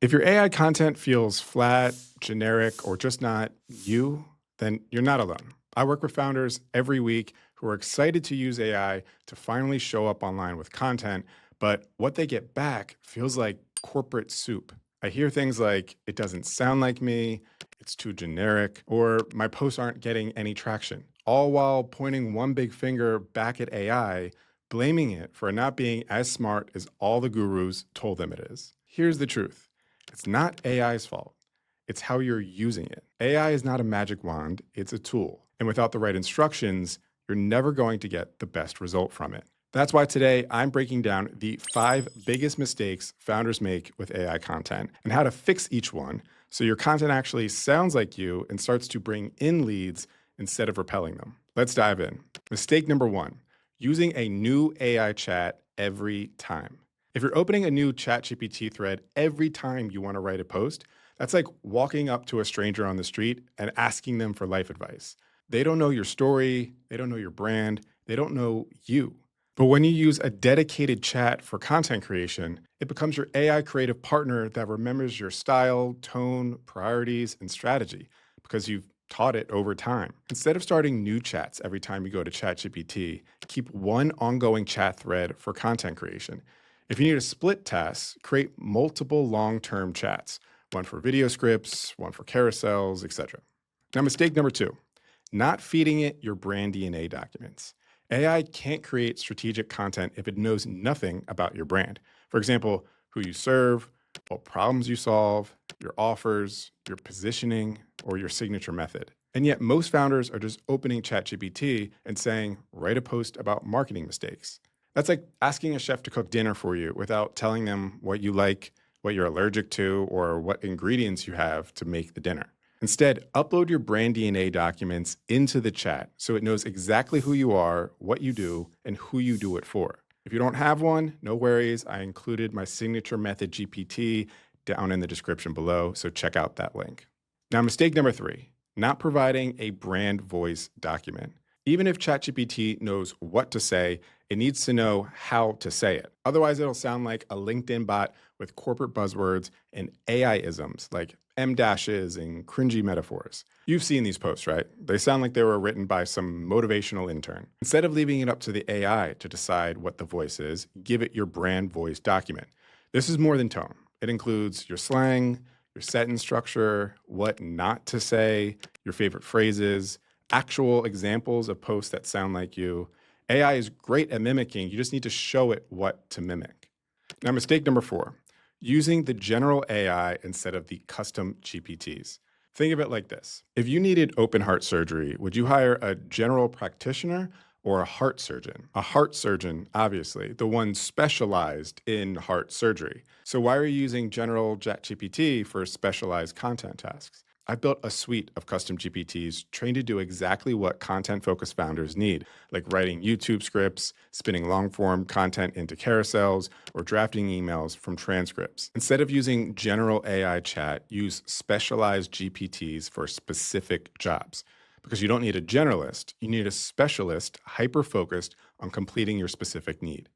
If your AI content feels flat, generic, or just not you, then you're not alone. I work with founders every week who are excited to use AI to finally show up online with content, but what they get back feels like corporate soup. I hear things like, it doesn't sound like me, it's too generic, or my posts aren't getting any traction, all while pointing one big finger back at AI, blaming it for not being as smart as all the gurus told them it is. Here's the truth. It's not AI's fault. It's how you're using it. AI is not a magic wand, it's a tool. And without the right instructions, you're never going to get the best result from it. That's why today I'm breaking down the 5 biggest mistakes founders make with AI content and how to fix each one so your content actually sounds like you and starts to bring in leads instead of repelling them. Let's dive in. Mistake number 1, using a new AI chat every time. If you're opening a new ChatGPT thread every time you want to write a post, that's like walking up to a stranger on the street and asking them for life advice. They don't know your story, they don't know your brand, they don't know you. But when you use a dedicated chat for content creation, it becomes your AI creative partner that remembers your style, tone, priorities, and strategy because you've taught it over time. Instead of starting new chats every time you go to ChatGPT, keep one ongoing chat thread for content creation. If you need a split task, create multiple long-term chats, one for video scripts, one for carousels, etc. Now, mistake number 2, not feeding it your brand DNA documents. AI can't create strategic content if it knows nothing about your brand. For example, who you serve, what problems you solve, your offers, your positioning, or your signature method. And yet most founders are just opening ChatGPT and saying, write a post about marketing mistakes. That's like asking a chef to cook dinner for you without telling them what you like, what you're allergic to, or what ingredients you have to make the dinner. Instead, upload your brand DNA documents into the chat so it knows exactly who you are, what you do, and who you do it for. If you don't have one, no worries. I included my signature method GPT down in the description below, so check out that link. Now, mistake number 3, not providing a brand voice document. Even if ChatGPT knows what to say, it needs to know how to say it. Otherwise, it'll sound like a LinkedIn bot with corporate buzzwords and AI-isms like M-dashes and cringy metaphors. You've seen these posts, right? They sound like they were written by some motivational intern. Instead of leaving it up to the AI to decide what the voice is, give it your brand voice document. This is more than tone. It includes your slang, your sentence structure, what not to say, your favorite phrases, actual examples of posts that sound like you. AI is great at mimicking. You just need to show it what to mimic. Now, mistake number 4, using the general AI instead of the custom GPTs. Think of it like this. If you needed open heart surgery, would you hire a general practitioner or a heart surgeon? A heart surgeon, obviously, the one specialized in heart surgery. So why are you using general ChatGPT for specialized content tasks? I built a suite of custom GPTs trained to do exactly what content-focused founders need, like writing YouTube scripts, spinning long-form content into carousels, or drafting emails from transcripts. Instead of using general AI chat, use specialized GPTs for specific jobs. Because you don't need a generalist, you need a specialist hyper-focused on completing your specific need.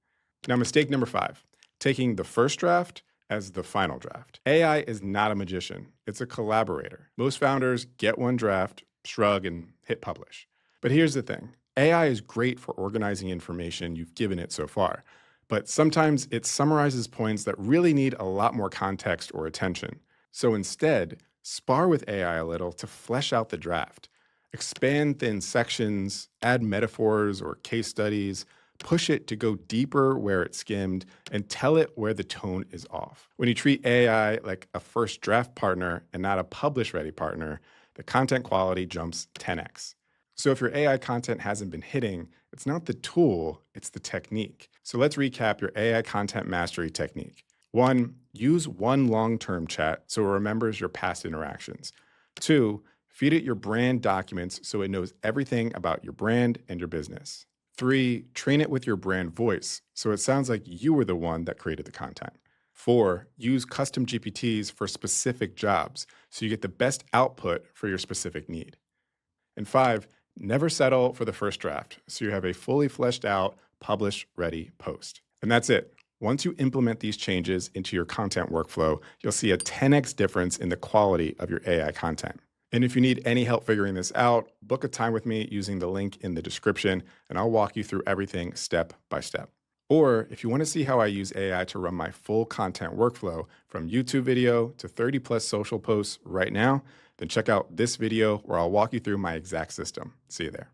Now, mistake number 5, taking the first draft as the final draft. AI is not a magician. It's a collaborator. Most founders get one draft, shrug, and hit publish. But here's the thing. AI is great for organizing information you've given it so far, but sometimes it summarizes points that really need a lot more context or attention. So instead, spar with AI a little to flesh out the draft. Expand thin sections, add metaphors or case studies, push it to go deeper where it skimmed, and tell it where the tone is off. When you treat AI like a first draft partner and not a publish-ready partner, the content quality jumps 10x. So if your AI content hasn't been hitting, it's not the tool, it's the technique. So let's recap your AI content mastery technique. 1, use one long-term chat so it remembers your past interactions. 2, feed it your brand documents so it knows everything about your brand and your business. 3, train it with your brand voice, so it sounds like you were the one that created the content. 4, use custom GPTs for specific jobs, so you get the best output for your specific need. And 5, never settle for the first draft, so you have a fully fleshed out, publish-ready post. And that's it. Once you implement these changes into your content workflow, you'll see a 10x difference in the quality of your AI content. And if you need any help figuring this out, book a time with me using the link in the description, and I'll walk you through everything step by step. Or if you want to see how I use AI to run my full content workflow from YouTube video to 30 plus social posts right now, then check out this video where I'll walk you through my exact system. See you there.